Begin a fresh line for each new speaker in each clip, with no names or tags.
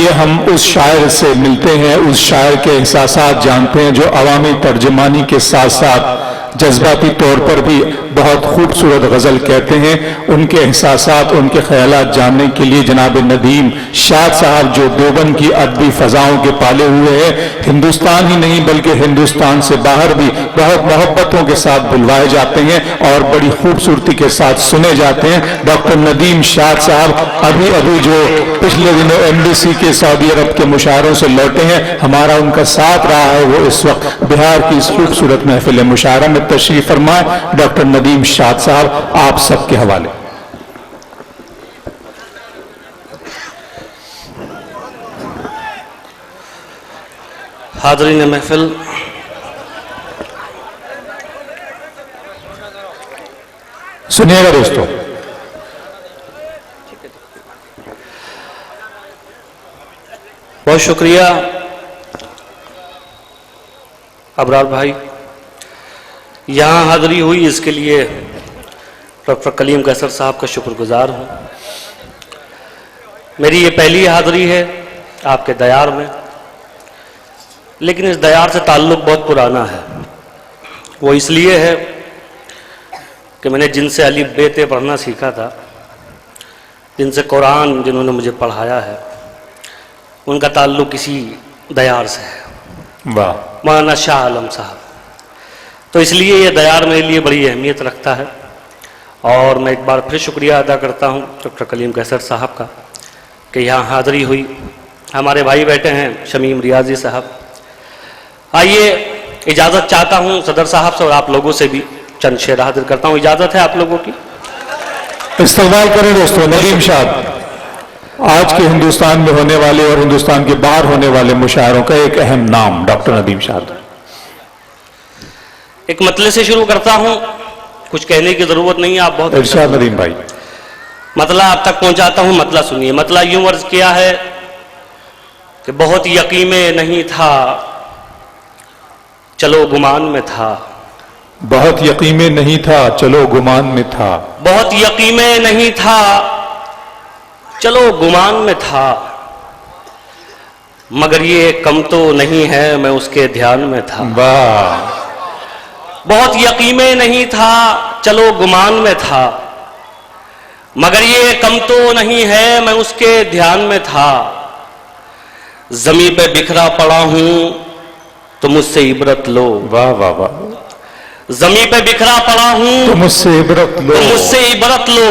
आइए हम उस शायर से मिलते हैं, उस शायर के एहसासात जानते हैं जो अवामी तर्जमानी के साथ साथ जज्बाती तौर पर भी बहुत खूबसूरत गज़ल कहते हैं। उनके एहसासात, उनके ख्यालात जानने के लिए जनाब नदीम शाद साहब, जो देवबंद की अदबी फ़ज़ाओं के पाले हुए हैं, हिंदुस्तान ही नहीं बल्कि हिंदुस्तान से बाहर भी बहुत मोहब्बतों के साथ बुलवाए जाते हैं और बड़ी खूबसूरती के साथ सुने जाते हैं। डॉक्टर नदीम शाद साहब अभी अभी जो पिछले दिनों एमबीसी के सऊदी अरब के मुशायरों से लौटे हैं, हमारा उनका साथ रहा है। वो इस वक्त बिहार की इस खूबसूरत महफिल मुशायरा में तशरीफ फरमाए। डॉक्टर नदीम शाद साहब, आप सबके हवाले।
हाज़रीन महफिल,
सुनिएगा दोस्तों।
बहुत शुक्रिया अबरार भाई, यहाँ हाज़री हुई इसके लिए डॉक्टर कलीम कैसर साहब का शुक्रगुजार हूँ। मेरी ये पहली हाज़री है आपके दयार में, लेकिन इस दयार से ताल्लुक़ बहुत पुराना है। वो इसलिए है कि मैंने जिनसे अलिफ बे ते पढ़ना सीखा था, जिनसे कुरान जिन्होंने मुझे पढ़ाया है, उनका ताल्लुक़ इसी दयार से है।
वाह।
मौलाना शाह आलम साहब। तो इसलिए ये दयार मेरे लिए बड़ी अहमियत रखता है। और मैं एक बार फिर शुक्रिया अदा करता हूँ डॉक्टर कलीम कैसर साहब का कि यहाँ हाज़री हुई। हमारे भाई बैठे हैं शमीम रियाजी साहब। आइए, इजाज़त चाहता हूँ सदर साहब से और आप लोगों से भी चंद शेर हाजिर करता हूँ। इजाज़त है आप लोगों की?
इस्तेमाल करें दोस्तों। नदीम शाह आज के हिंदुस्तान में होने वाले और हिंदुस्तान के बाहर होने वाले मुशायरों का एक अहम नाम, डॉक्टर नदीम शाह।
एक मतले से शुरू करता हूँ, कुछ कहने की जरूरत नहीं है, आप बहुत
इरशाद नदीम भाई।
मतला आप तक पहुंचाता हूँ। मतला सुनिए। मतला यूं अर्ज किया है कि बहुत यकीन में नहीं था, चलो गुमान में था।
बहुत यकीन में नहीं था, चलो गुमान में था।
बहुत यकीन में नहीं था, चलो गुमान में था। मगर ये कम तो नहीं है, मैं उसके ध्यान में था।
वाह।
बहुत यकीन में नहीं था, चलो गुमान में था। मगर ये कम तो नहीं है, मैं उसके ध्यान में था। ज़मीन पे बिखरा पड़ा हूं तो मुझसे इबरत लो।
वाह वाह वाह।
ज़मीन पे बिखरा पड़ा हूं
तो मुझसे इबरत लो।
तो मुझसे इबरत लो।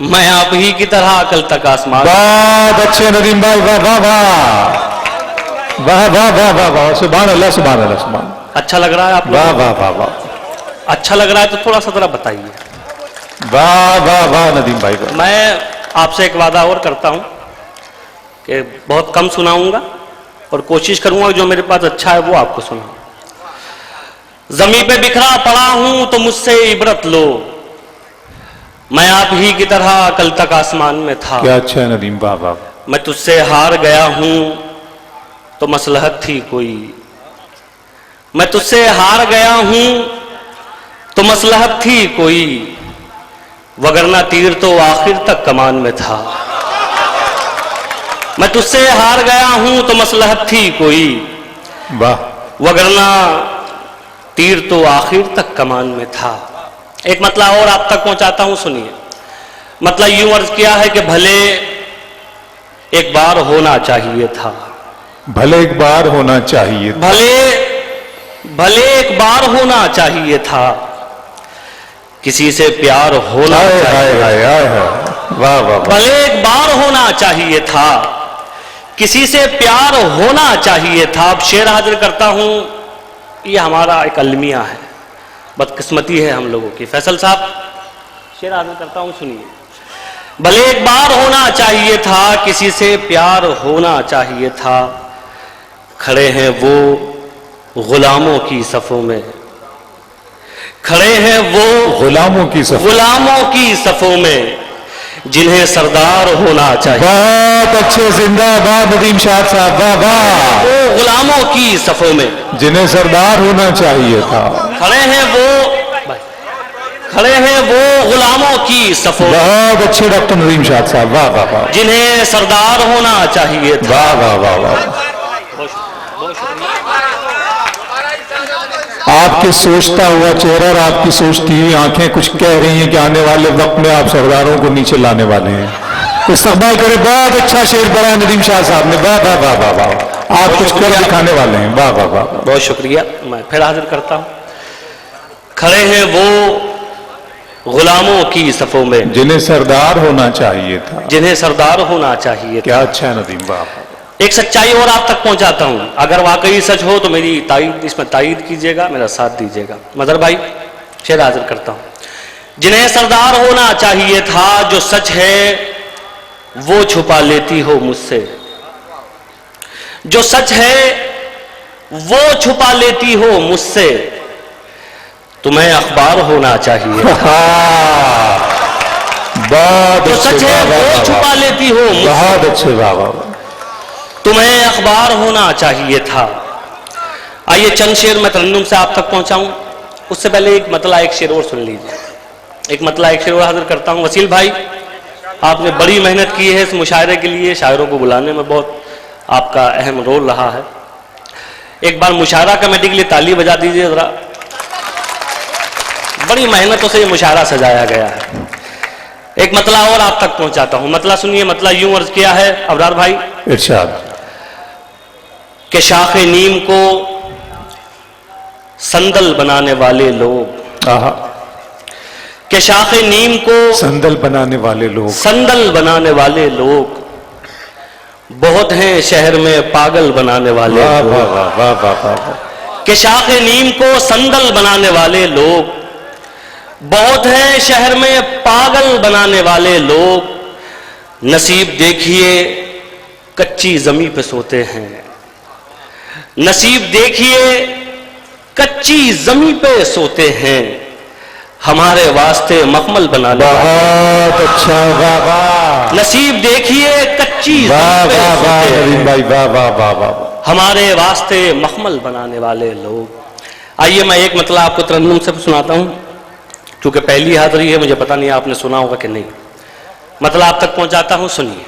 मैं आप ही की तरह कल तक आसमान।
बहुत अच्छे नदीम भाई, वाह वाह वाह वाह वाह वाह वाह वाह। सुभान अल्लाह, सुभान अल्लाह, सुभान।
अच्छा लग रहा है आप?
वाह वाह वाह वाह।
अच्छा लग रहा है तो थोड़ा सा जरा बताइए।
वाह वाह वाह नदीम भाई।
मैं आपसे एक वादा और करता हूं कि बहुत कम सुनाऊंगा और कोशिश करूंगा जो मेरे पास अच्छा है वो आपको सुनाऊं। जमीन पे बिखरा पड़ा हूं तो मुझसे इबरत लो। मैं आप ही की तरह कल तक आसमान में था।
क्या अच्छा है नदीम, वाह वाह।
मैं तुझसे हार गया हूं तो मसलहत थी कोई। मैं तुझसे हार गया हूं तो मसलहत थी कोई, वगरना तीर तो आखिर तक कमान में था। मैं तुझसे हार गया हूं तो मसलहत थी कोई,
वाह,
वगरना तीर तो आखिर तक कमान में था। एक मतलब और आप तक पहुंचाता हूं, सुनिए। मतलब यूं अर्ज किया है कि भले एक बार होना चाहिए था।
भले एक बार होना चाहिए।
भले एक बार होना चाहिए था। किसी से प्यार होना चाहिए।
वाह वाह।
भले एक बार होना चाहिए था, किसी से प्यार होना चाहिए था। अब शेर हाजिर करता हूं, ये हमारा एक अलमिया है, बदकिस्मती है हम लोगों की। फैसल साहब, शेर हाजिर करता हूं, सुनिए। भले एक बार होना चाहिए था, किसी से प्यार होना चाहिए था। खड़े हैं वो गुलामों की सफों में, खड़े हैं वो
गुलामों की
सफों में, जिन्हें सरदार होना चाहिए।
बहुत अच्छे, जिंदाबाद नदीम शाह साहब, वाह वाह।
वो गुलामों की सफों में,
जिन्हें सरदार होना चाहिए था।
खड़े हैं वो गुलामों गुलामों की सफों,
बहुत अच्छे डॉक्टर नदीम शाह साहब, वाह वाह वाह,
जिन्हें सरदार होना चाहिए था।
वाह वाह वाह वाह। आपके सोचता हुआ चेहरा और आपकी सोचती हुई आंखें कुछ कह रही हैं कि आने वाले वक्त में आप सरदारों को नीचे लाने वाले हैं। इस्तकबाल करें। बहुत अच्छा शेर पढ़ा है नदीम शाह साहब ने, वाह वाह वाह वाह वाह। आप कुछ कर दिखाने वाले हैं, वाह वाह वाह।
बहुत शुक्रिया। मैं फिर हाजिर करता हूँ। खड़े हैं वो गुलामों की सफों में,
जिन्हें सरदार होना चाहिए था,
जिन्हें सरदार होना चाहिए था।
क्या अच्छा है नदीम, वाह।
एक सच्चाई और आप तक पहुंचाता हूं, अगर वाकई सच हो तो मेरी तायीद, इसमें तायीद कीजिएगा, मेरा साथ दीजिएगा। मदर भाई शेर हाजिर करता हूं। जिन्हें सरदार होना चाहिए था, जो सच है वो छुपा लेती हो मुझसे, जो सच है वो छुपा लेती हो मुझसे, तुम्हें अखबार होना चाहिए था।
बहुत
जो सच है वो छुपा लेती हो मुझसे,
बहुत अच्छे, वाह वाह।
तुम्हें अखबार होना चाहिए था। आइए चंद शेर मैं तरन्नुम से आप तक पहुंचाऊं, उससे पहले एक मतला एक शेर और सुन लीजिए। एक मतला एक शेर और हाजिर करता हूं। वसील भाई, आपने बड़ी मेहनत की है इस मुशायरे के लिए, शायरों को बुलाने में बहुत आपका अहम रोल रहा है। एक बार मुशायरा कमेटी के लिए ताली बजा दीजिए जरा। बड़ी मेहनतों से ये मुशायरा सजाया गया है। एक मतला और आप तक पहुंचाता हूं। मतला सुनिए। मतला यूं अर्ज किया है अबरार भाई,
इरशाद।
कि शाखे नीम को संदल बनाने वाले लोग,
आहा,
कि शाखे नीम को
संदल बनाने वाले लोग,
संदल बनाने वाले लोग बहुत हैं शहर में पागल बनाने वाले
वाह
लोग।
वाह वाह वाह वाह वाह।
कि शाखे नीम को संदल बनाने वाले लोग बहुत हैं शहर में पागल बनाने वाले लोग। नसीब देखिए कच्ची जमीन पे सोते हैं, नसीब देखिए कच्ची जमीन पे सोते हैं, हमारे वास्ते मखमल बनाने वाले।
बहुत अच्छा, वाह वाह।
नसीब देखिए कच्ची
वाह
जमीन पे
वाह वाह
सोते हैं,
नदीम भाई, वाह वाह वाह वाह।
हमारे वास्ते मखमल बनाने वाले लोग। आइए मैं एक मतलब आपको तरन्नुम से सुनाता हूं, क्योंकि पहली हाजिरी है, मुझे पता नहीं आपने सुना होगा कि नहीं। मतलब आप तक पहुंचाता हूं, सुनिए।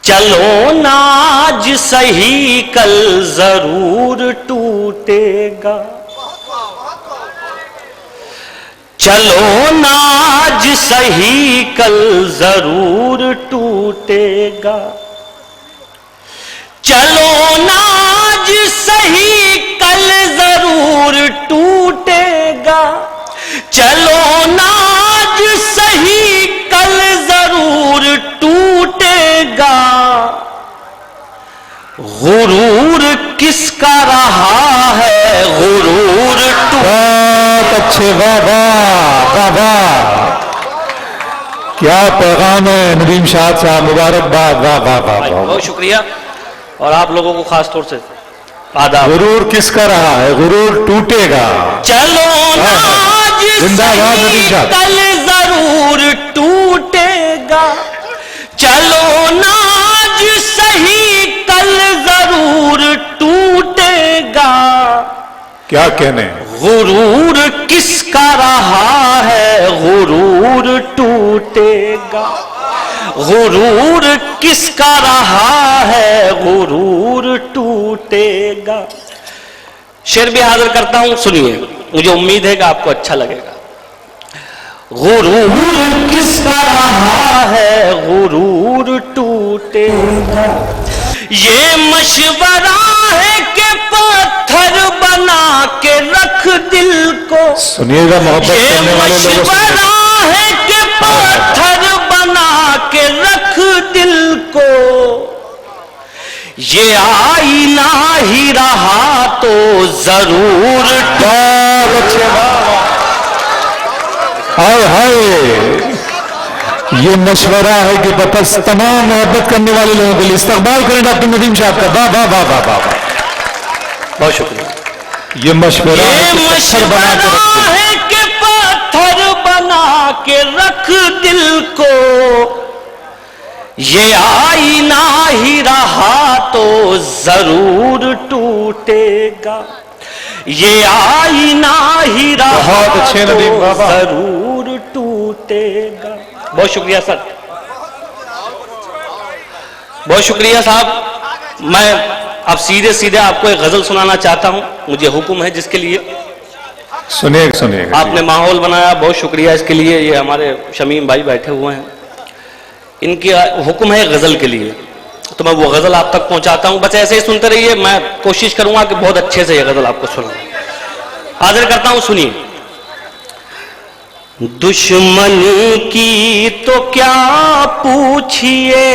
चलो ना आज सही कल जरूर टूटेगा, चलो ना आज सही कल जरूर टूटेगा, चलो ना आज सही कल जरूर टूटेगा, चलो ना आज सही कल जरूर टूटेगा। गुरूर किसका रहा है गुरूर
बहुत अच्छे, वाह वाह वाह वाह। क्या पैगाम है नदीम शाह साहब, मुबारकबाद, वाह वाह वाह वाह।
बहुत शुक्रिया। और आप लोगों को खास तौर से आदाब।
गुरूर किसका रहा है गुरूर टूटेगा,
चलो ना आज
जिंदाबाद
सही
नदीम शाह।
कल जरूर टूटेगा, चलो ना आज सही कल जरूर टूटेगा।
क्या कहने,
गुरूर किसका रहा है गुरूर टूटेगा, गुरूर किसका रहा है गुरूर टूटेगा। शेर भी हाजिर करता हूं, सुनिए, मुझे उम्मीद है कि आपको अच्छा लगेगा। गुरूर किसका रहा है गुरूर टूटेगा, ये मशवरा है कि पत्थर बना के रख दिल को,
सुनिएगा मोहब्बत
ये
करने वाले लोगों से।
मशवरा है कि पत्थर बना के रख दिल को, ये आईना ही रहा तो जरूर
हाय हाय, ये मशवरा है कि बस तमाम मोहब्बत करने वाले लोगों के लिए। इस्तकबाल करें डॉक्टर नदीम साहब का, वाह वाह वाह वाह वाह।
बहुत शुक्रिया।
ये मशवरा
ये
है कि पत्थर बना के रख दे।
है कि पत्थर बना के रख दिल को, ये आईना ही रहा तो जरूर टूटेगा, ये आईना ही रहा
बहुत अच्छे नदीम बाबा।
जरूर टूटेगा। बहुत शुक्रिया सर, बहुत शुक्रिया साहब। मैं अब सीधे सीधे आपको एक गजल सुनाना चाहता हूं, मुझे हुक्म है जिसके लिए।
सुनिएगा सुनिएगा।
आपने माहौल बनाया, बहुत शुक्रिया इसके लिए। ये हमारे शमीम भाई बैठे हुए हैं, इनकी हुक्म है गजल के लिए, तो मैं वो गजल आप तक पहुंचाता हूं। बस ऐसे ही सुनते रहिए, मैं कोशिश करूंगा कि बहुत अच्छे से ये गजल आपको सुनाऊं। हाजिर करता हूं, सुनिए। दुश्मनी की तो क्या पूछिए,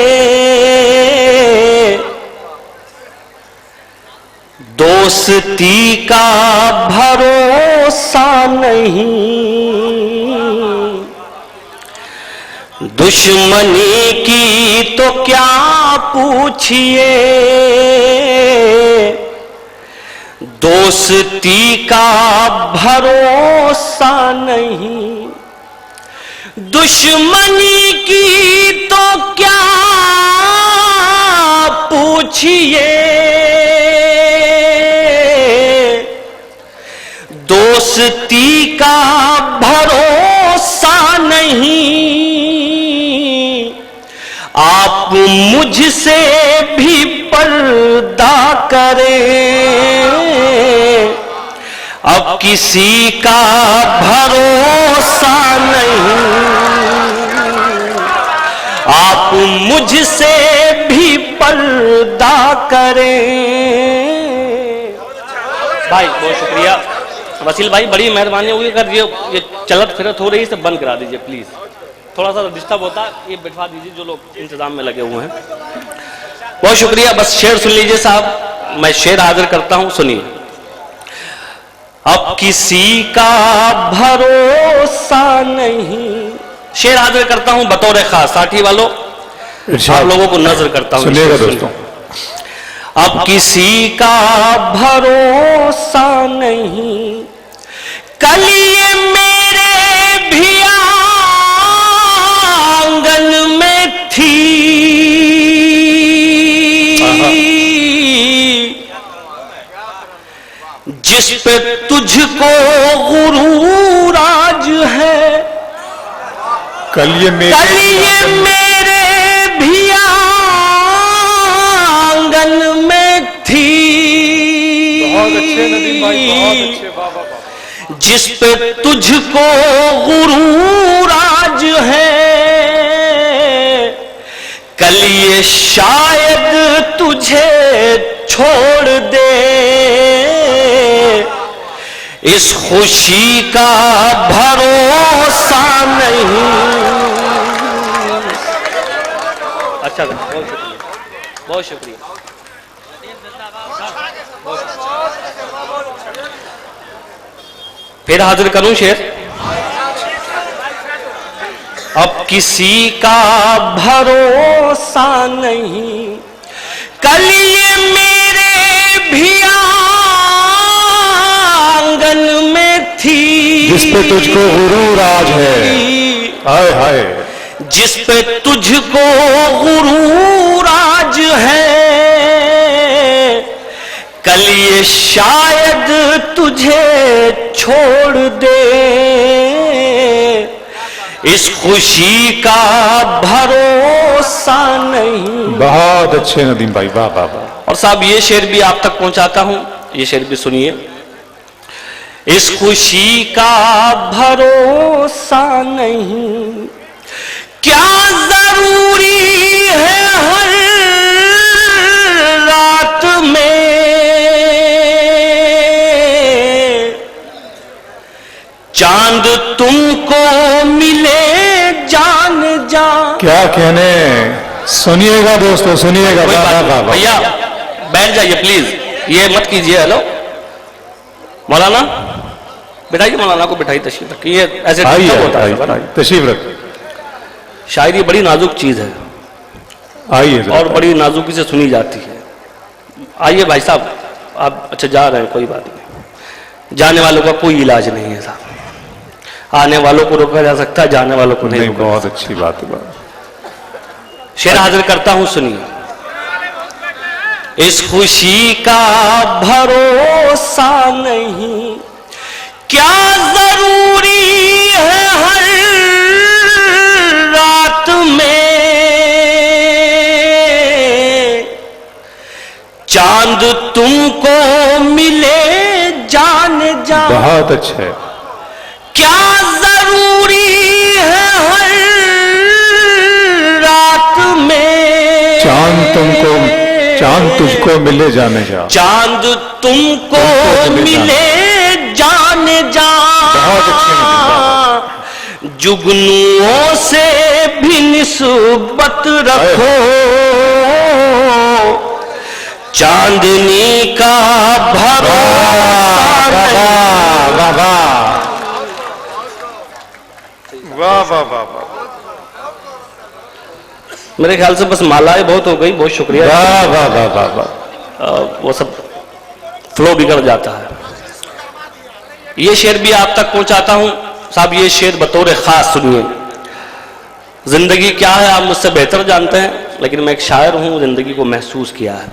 दोस्ती का भरोसा नहीं। दुश्मनी की तो क्या पूछिए, दोस्ती का भरोसा नहीं। दुश्मनी की तो क्या पूछिए, दोस्ती का भरोसा नहीं। आप मुझसे भी पर्दा करें, अब किसी का भरोसा नहीं। आप मुझसे भी पर्दा करें। भाई बहुत शुक्रिया वसील भाई, बड़ी मेहरबानी होगी अगर ये चलत फिरत हो रही है इसे बंद करा दीजिए प्लीज, थोड़ा सा डिस्टर्ब होता है। ये बिठवा दीजिए जो लोग इंतजाम में लगे हुए हैं। बहुत शुक्रिया। बस शेर सुन लीजिए साहब, मैं शेर हाजिर करता हूं, सुनिए। अब किसी का भरोसा नहीं। शेर हाजिर करता हूं बतौर खास, साथी वालों आप लोगों को नजर करता हूं,
सुनिएगा दोस्तों।
अब किसी का भरोसा नहीं, कल ये मेरे भी आंगन में थी, जिस पे तुझको गुरूर आज है।
कल ये
मेरे भी आंगन में थी,
बहुत अच्छे नदीम भाई, बहुत अच्छे। वाह वाह वाह।
जिस पे तुझको गुरूर आज है, कल ये शायद तुझे छोड़ दे, इस खुशी का भरोसा नहीं। अच्छा, बहुत शुक्रिया, बहुत शुक्रिया। फिर हाजिर करूं शेर। अब किसी का भरोसा नहीं, कल ये मेरे भी आंगन में थी,
जिस पे तुझको गुरूर आज है। हाय हाय।
जिस पे तुझको गुरूर आज है, कल ये शायद तुझे छोड़ दे, इस खुशी का भरोसा नहीं।
बहुत अच्छे नदीम भाई, वाह वाह वाह।
और साहब ये शेर भी आप तक पहुंचाता हूं, ये शेर भी सुनिए। इस खुशी का भरोसा नहीं, क्या जरूरी है हर रात में चांद तुमको मिले जान जा।
क्या कहने, सुनिएगा दोस्तों, सुनिएगा।
भैया बैठ जाइए प्लीज, ये मत कीजिए। हेलो मौलाना, बिठाइए मौलाना को, बिठाइए तशरीफ रखिए। ये ऐसे होता है,
तशरीफ रखिए।
शायरी बड़ी नाजुक चीज है,
आइए,
और बड़ी नाजुकी से सुनी जाती है। आइए भाई साहब, आप अच्छा जा रहे हैं, कोई बात नहीं। जाने वालों का कोई इलाज नहीं है साहब, आने वालों को रोका जा सकता है, जाने वालों को नहीं।
बहुत अच्छी बात है।
शेर हाजिर करता हूं, सुनिए। इस खुशी का भरोसा नहीं, क्या जरूरी है हर रात में चांद तुमको मिले जाने जा।
बहुत अच्छा है।
क्या जरूरी है हर रात में
चांद तुझको मिले जाने जा।
चांद तुमको मिले जाने जा।
बहुत अच्छी
जुगनुओं से भी निस्बत रखो, चांदनी का भरोसा मेरे ख्याल से बस मालाएं बहुत हो गई, बहुत शुक्रिया।
वाह वाह वाह वाह वाह।
वो सब फ्लो बिगड़ जाता है। ये शेर भी आप तक पहुंचाता हूं साहब। ये शेर बतौर खास सुनिए। जिंदगी क्या है आप मुझसे बेहतर जानते हैं, लेकिन मैं एक शायर हूं, जिंदगी को महसूस किया है।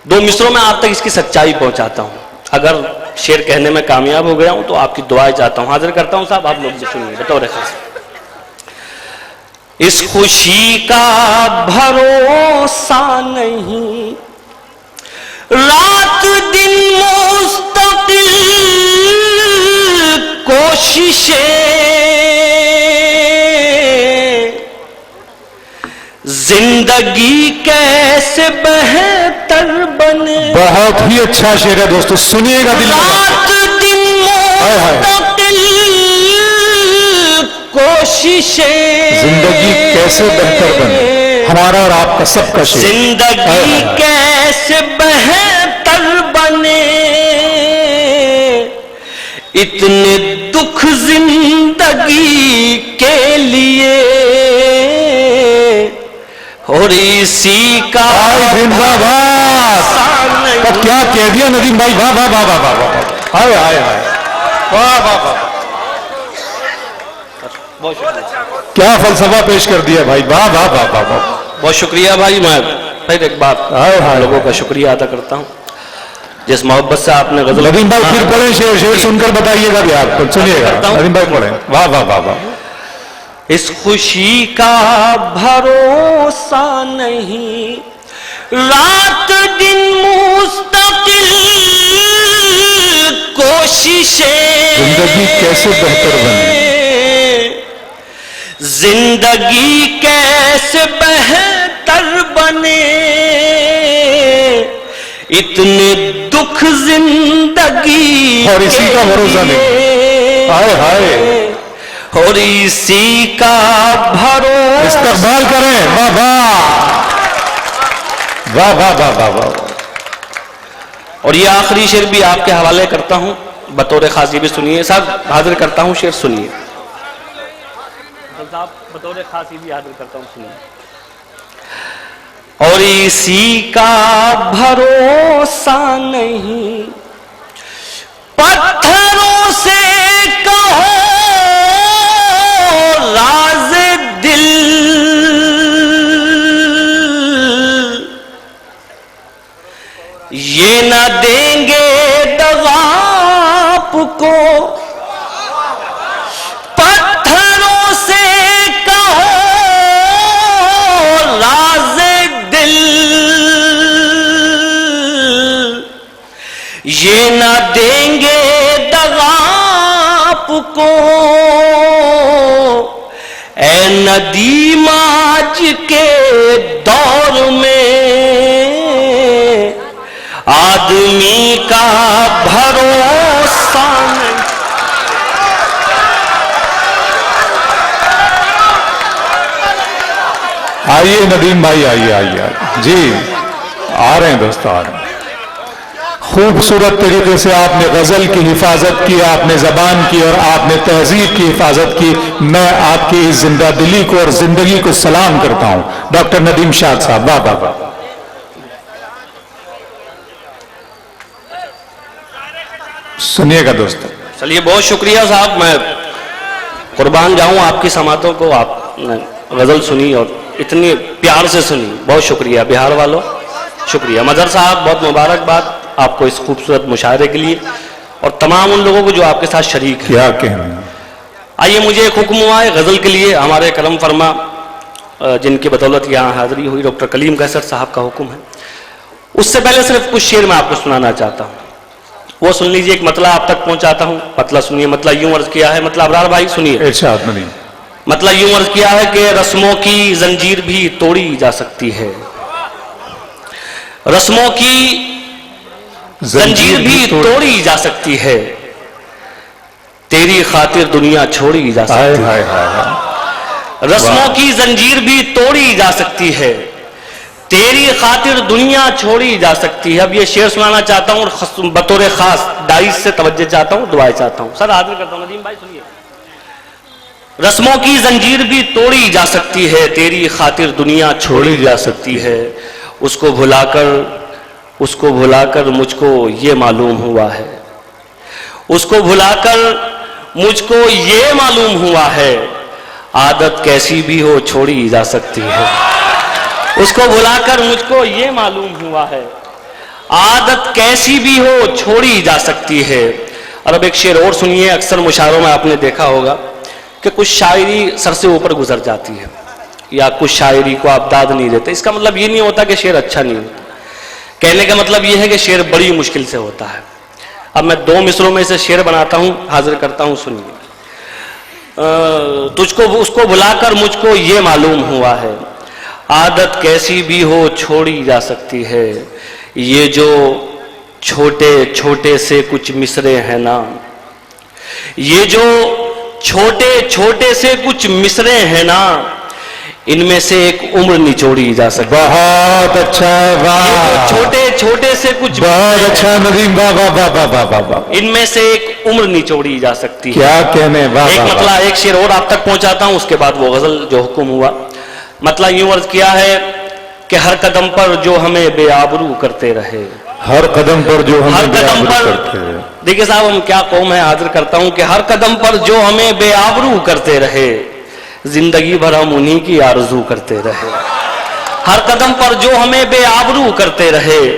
2 मिसरों में आप तक इसकी सच्चाई पहुंचाता हूं। अगर शेर कहने में कामयाब हो गया हूं तो आपकी दुआएं चाहता हूं, हाजिर करता हूं साहब, आप लोग भी सुनिए बतौर खास। इस खुशी का भरोसा नहीं, रात दिन मुस्तकिल कोशिशें, जिंदगी कैसे बेहतर बने।
बहुत ही अच्छा शेर है दोस्तों, सुनिएगा दिल में।
रात दिन मुस्तकिल कोशिशें,
जिंदगी कैसे बेहतर बने, हमारा और आपका सबका शेर।
जिंदगी कैसे बेहतर बने, इतने दुख जिंदगी के लिए, और इसी का
जिंदाबाद। तो क्या कह दिया नदीम भाई, वाह वाह वाह वाह वाह वाह। हाय हाय हाय, वाह वाह वाह, क्या फलसफा पेश कर दिया भाई, वाह वाह वाह वाह वाह।
बहुत शुक्रिया भाई। मैं फिर एक बार लोगों का शुक्रिया अदा करता हूँ जिस मोहब्बत से आपने गजल।
नदीम भाई फिर पढ़े शेर, शेर सुनकर बताइएगा भी आप, सुनिएगा नदीम भाई पढ़े। वाह वाह वाह वाह।
इस खुशी का भरोसा नहीं, रात दिन मुस्तकिल कोशिशें,
जिंदगी कैसे बेहतर बने,
जिंदगी कैसे बेहतर बने, इतने दुख जिंदगी
और इसी का भरोसा नहीं। हाय हाय,
और इसी का भरोसा।
इस्तकबाल करें, वाह वाह वाह वाह वाह वाह वाह।
और ये आखिरी शेर भी आपके हवाले करता हूं बतौर खास, ये भी सुनिए साहब, हाजिर करता हूं शेर, सुनिए साहब, बतौर खास ये भी हाजिर करता हूं, सुनिए। और इसी का भरोसा नहीं, पत्थरों से कहो राज दिल, ये न देंगे दगा आपको। पत्थरों से कहो राज दिल, ये न देंगे दगा आपको। ऐ नदीम आज के दौर में आदमी का भरोसा नहीं।
आइए नदीम भाई, आइए आइए जी, आ रहे हैं दोस्तों, आ रहे हैं। खूबसूरत तरीके से आपने गजल की हिफाजत की, आपने जबान की और आपने तहजीब की हिफाजत की। मैं आपकी इस जिंदा दिली को और जिंदगी को सलाम करता हूं, डॉक्टर नदीम शाद साहब, वाह वाह वाह। सुनिएगा दोस्तों।
चलिए, बहुत शुक्रिया साहब, मैं कुर्बान जाऊं आपकी समातों को। आपने गजल सुनी और इतनी प्यार से सुनी, बहुत शुक्रिया बिहार वालों, शुक्रिया मजहर साहब, बहुत मुबारकबाद आपको इस खूबसूरत मुशायरे के लिए और तमाम उन लोगों को जो आपके साथ शरीक हैं।
क्या कहना।
आइए, मुझे एक हुक्म हुआ है गज़ल के लिए, हमारे करम फरमा जिनकी बदौलत यहाँ हाज़िरी हुई, डॉक्टर कलीम कैसर साहब का हुक्म है। उससे पहले सिर्फ कुछ शेर मैं आपको सुनाना चाहता हूँ, वो सुन लीजिए। एक मतला आप तक पहुँचाता हूँ, मतला सुनिए। मतला यूँ अर्ज किया है, मतलब अबरार भाई सुनिए।
इरशाद नदीम।
मतलब यूं अर्ज किया है कि रस्मों की जंजीर भी तोड़ी जा सकती है, रस्मों की जंजीर भी तोड़ी जा सकती है, तेरी खातिर दुनिया छोड़ी जा सकती है। रस्मों की जंजीर भी तोड़ी जा सकती है, तेरी खातिर दुनिया छोड़ी जा सकती है। अब ये शेर सुनाना चाहता हूं और बतौर खास दाइस से तवज्जो चाहता हूं, दुआएं चाहता हूं। सर हाजिर करता हूं, नदीम भाई सुनिए। रस्मों की जंजीर भी तोड़ी जा सकती है, तेरी खातिर दुनिया छोड़ी जा सकती है। उसको भुलाकर मुझको ये मालूम हुआ है, उसको भुलाकर मुझको ये मालूम हुआ है, आदत कैसी भी हो छोड़ी जा सकती है। उसको भुलाकर मुझको ये मालूम हुआ है, आदत कैसी भी हो छोड़ी जा सकती है। और अब एक शेर और सुनिए। अक्सर मुशायरों में आपने देखा होगा कि कुछ शायरी सर से ऊपर गुजर जाती है या कुछ शायरी को आप दाद नहीं देते। इसका मतलब ये नहीं होता कि शेर अच्छा नहीं होता, कहने का मतलब ये है कि शेर बड़ी मुश्किल से होता है। अब मैं 2 मिसरों में से शेर बनाता हूं, हाजिर करता हूं, सुनिए। तुझको उसको भुलाकर मुझको ये मालूम हुआ है, आदत कैसी भी हो छोड़ी जा सकती है। ये जो छोटे छोटे से कुछ मिसरे हैं ना, ये जो छोटे छोटे से कुछ मिसरे हैं ना, इनमें से एक उम्र निचोड़ी जा सकती है।
बहुत अच्छा, वाह।
छोटे छोटे से कुछ
बहुत अच्छा नदीम, वाह वाह वाह वाह वाह वाह वाह।
इनमें से एक उम्र निचोड़ी जा सकती है।
क्या कहने, वाह।
एक मतला एक शेर और आप तक पहुंचाता हूं, उसके बाद वो गजल जो हुक्म हुआ। मतलब यूं अर्ज किया है कि हर कदम पर जो हमें बेआबरू करते रहे,
हर कदम पर जो हमें
हर कदम
बेआबरू
पर,
करते रहे।
देखिए साहब हम क्या कौम है, हाजिर करता हूं कि हर कदम पर जो हमें बेआबरू करते रहे, जिंदगी भर हम उन्हीं की आरजू करते रहे। हर कदम पर जो हमें बेआबरू करते रहे,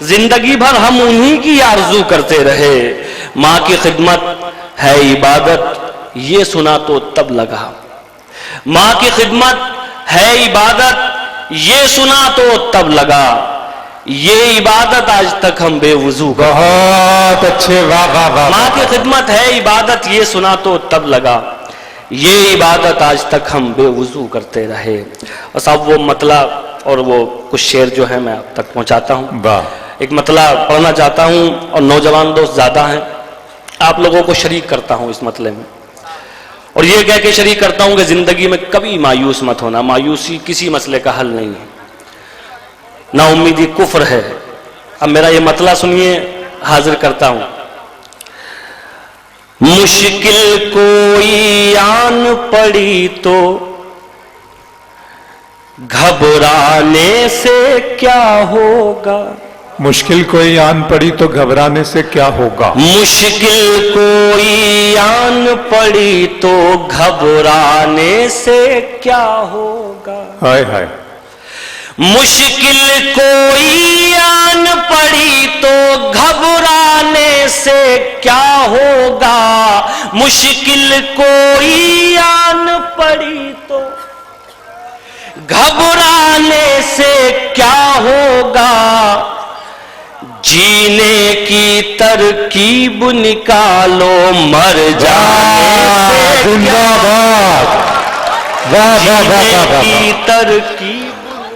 जिंदगी भर हम उन्हीं की आरजू करते रहे। माँ की खिदमत है इबादत, ये सुना तो तब लगा। माँ की खिदमत है इबादत, ये सुना तो तब लगा। ये इबादत आज तक हम बेवुजू।
बहुत अच्छे, वाह वाह वाह।
माँ की खिदमत है इबादत, ये सुना तो तब लगा। ये इबादत आज तक हम बेवुजू करते रहे। और साहब वो मतला और वो कुछ शेर जो है मैं आप तक पहुंचाता हूँ।
वाह।
एक मतला पढ़ना चाहता हूँ और नौजवान दोस्त ज़्यादा हैं, आप लोगों को शरीक करता हूँ इस मतले में। और ये कह के शरीक करता हूँ कि ज़िंदगी में कभी मायूस मत होना, मायूसी किसी मसले का हल नहीं है, ना उम्मीदी कुफ्र है। अब मेरा ये मतला सुनिए, हाजिर करता हूँ। मुश्किल कोई आन पड़ी तो घबराने से क्या होगा।
मुश्किल कोई आन पड़ी तो घबराने से क्या होगा।
मुश्किल कोई आन पड़ी तो घबराने से क्या होगा।
हाय हाय।
मुश्किल कोई आन पड़ी तो घबराने से क्या होगा। मुश्किल कोई आन पड़ी तो घबराने से क्या होगा। जीने की तरकीब निकालो, मर जाने से क्या होगा। जीने की तरकीब,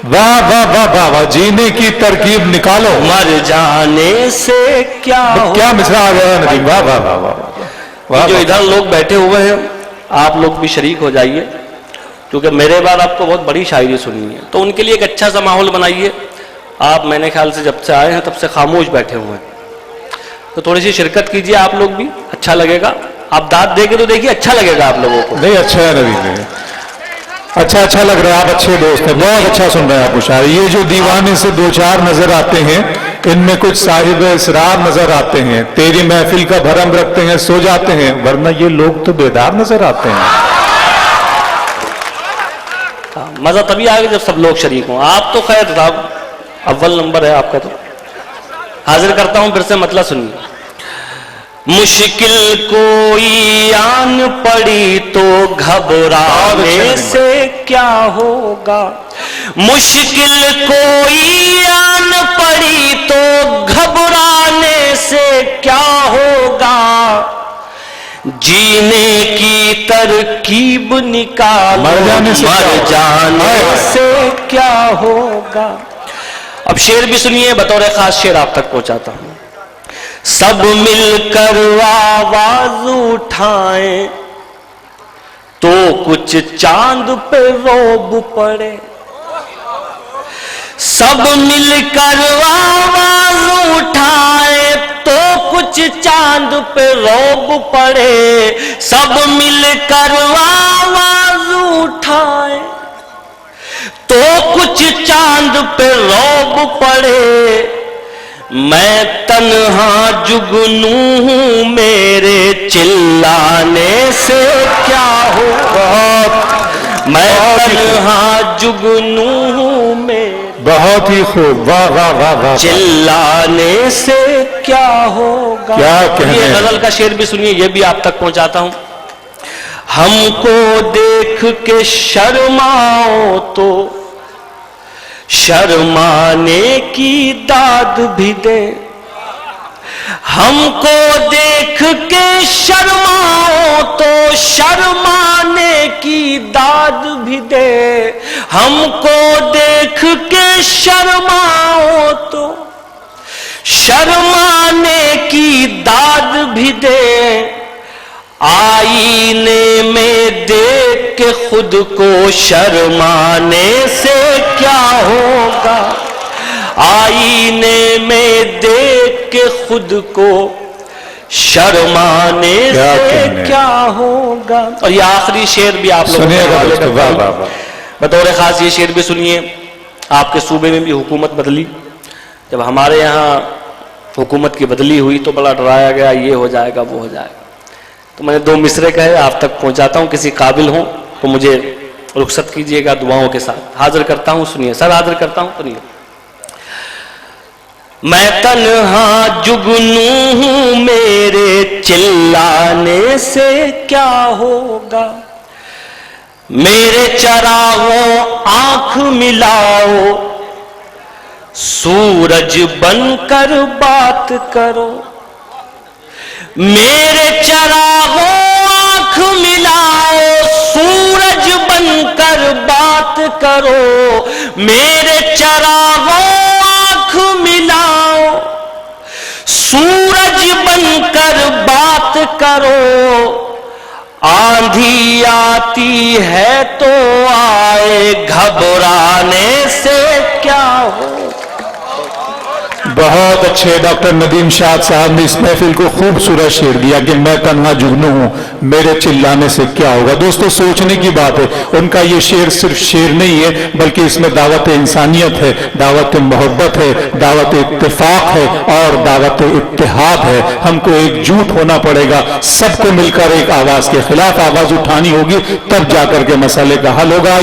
वाह वाह वाह वाह वाह। जीने की तरकीब निकालो,
मर जाने से क्या होगा।
क्या मिसरा आ गया नदीम, वाह वाह वाह वाह।
जो इधर लोग बैठे हुए हैं आप लोग भी शरीक हो जाइए, क्योंकि मेरे बाद आपको बहुत बड़ी शायरी सुननी है, तो उनके लिए एक अच्छा सा माहौल बनाइए। आप मेरे ख्याल से जब से आए हैं तब से खामोश बैठे हुए हैं, तो थोड़ी सी शिरकत कीजिए, आप लोग भी, अच्छा लगेगा। आप दाद देंगे तो देखिए अच्छा लगेगा आप लोगों को।
नहीं अच्छा है नदीम, अच्छा लग रहा है, आप अच्छे दोस्त हैं, बहुत अच्छा सुन रहे हैं आप मुशायरे। ये जो दीवाने से 2-4 नजर आते हैं, इनमें कुछ साहिब इसरार नजर आते हैं, तेरी महफिल का भरम रखते हैं, सो जाते हैं, वरना ये लोग तो बेदार नजर आते हैं।
मजा तभी आएगा जब सब लोग शरीक हों। आप तो खैर साहब अव्वल नंबर है आपका। तो हाजिर करता हूं फिर से, मतलब सुनिए। मुश्किल कोई आन पड़ी तो घबराने से क्या होगा, मुश्किल कोई आन पड़ी तो घबराने से क्या होगा, जीने की तरकीब निकाल मर जाने से क्या होगा। अब शेर भी सुनिए, बतौर खास शेर आप तक पहुंचाता हूं। सब मिलकर आवाज उठाएं तो कुछ चांद पे रोब पड़े, सब मिलकर आवाज उठाएं तो कुछ चांद पे रोब पड़े, सब मिलकर आवाज उठाएं तो कुछ चांद पे रोब पड़े, मैं तन्हा जुगनू हूं मेरे चिल्लाने से क्या होगा, मैं तन्हा जुगनू हूं मेरे,
बहुत ही खूब, वाह वाह वाह वाह,
चिल्लाने से क्या होगा।
क्या कहने।
ये गजल का शेर भी सुनिए, ये भी आप तक पहुंचाता हूं। हमको देख के शर्माओ तो शर्माने की दाद भी दे, हमको देख के शर्माओ तो शर्माने की दाद भी दे, हमको देख के शर्माओ तो शर्माने की दाद भी दे, आईने में देख के खुद को शर्माने से क्या होगा, आईने में देख के खुद को शर्माने से क्या होगा। और ये आखिरी शेर भी आप लोगों को बतौर खास ये शेर भी सुनिए। आपके सूबे में भी हुकूमत बदली, जब हमारे यहाँ हुकूमत की बदली हुई तो बड़ा डराया गया, ये हो जाएगा वो हो जाएगा। तो मैंने 2 मिसरे कहे आप तक पहुंचाता हूं, किसी काबिल हो तो मुझे रुखसत कीजिएगा दुआओं के साथ। हाजिर करता हूं, सुनिए सर, हाजिर करता हूं, सुनिए। मैं तन्हा जुगनू हूं मेरे चिल्लाने से क्या होगा, मेरे चरागों आंख मिलाओ, सूरज बनकर बात करो, मेरे चरागों आंख मिलाओ, सूरज बनकर बात करो, मेरे चरागों आंख मिलाओ, सूरज बनकर बात करो, आंधी आती है तो आए, घबराने से क्या हो।
बहुत अच्छे डॉक्टर नदीम शाद साहब ने इस महफिल को खूबसूरत शेर दिया कि मैं तन्हा जुगनू हूं मेरे चिल्लाने से क्या होगा। दोस्तों सोचने की बात है, उनका ये शेर सिर्फ शेर नहीं है बल्कि इसमें दावत इंसानियत है, दावत मोहब्बत है, दावत इत्तेफाक है और दावत इत्तेहाद है। हमको एकजुट होना पड़ेगा, सबको मिलकर एक आवाज के खिलाफ आवाज उठानी होगी, तब जाकर के मसले का हल होगा।